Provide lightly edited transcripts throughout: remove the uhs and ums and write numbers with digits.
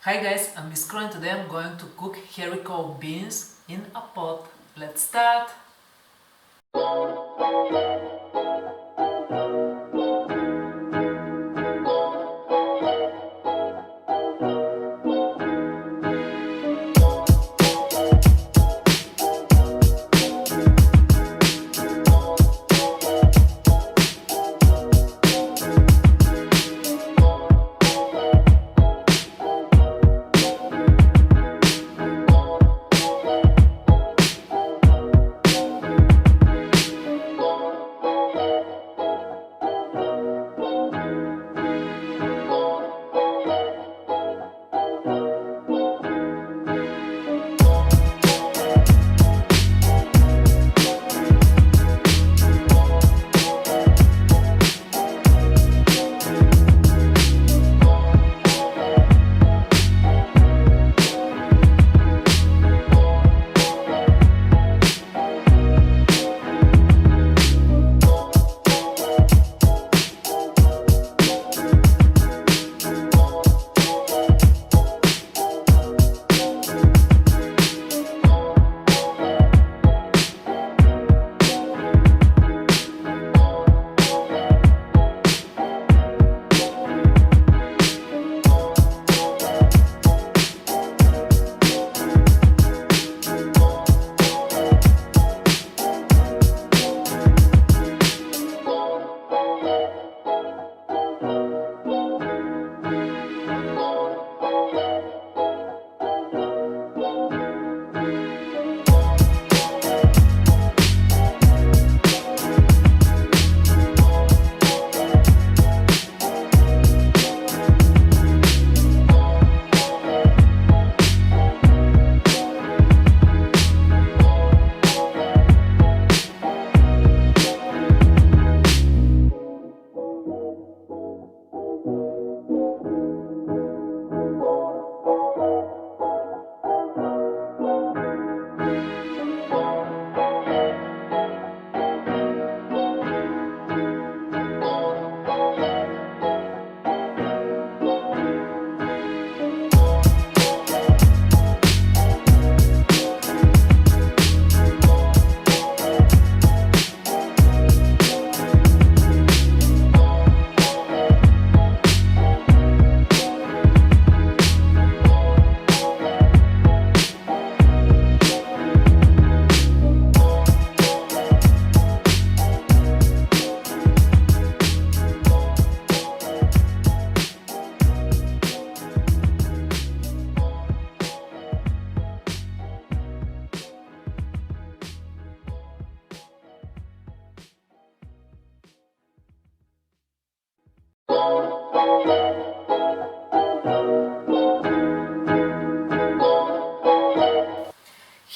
Hi guys, I'm Iskro and today I'm going to cook haricot beans in a pot. Let's start!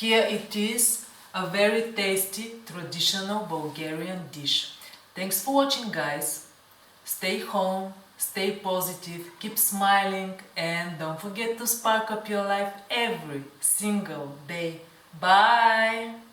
Here it is, a very tasty traditional Bulgarian dish. Thanks for watching guys. Stay home, stay positive, keep smiling and don't forget to spark up your life every single day. Bye!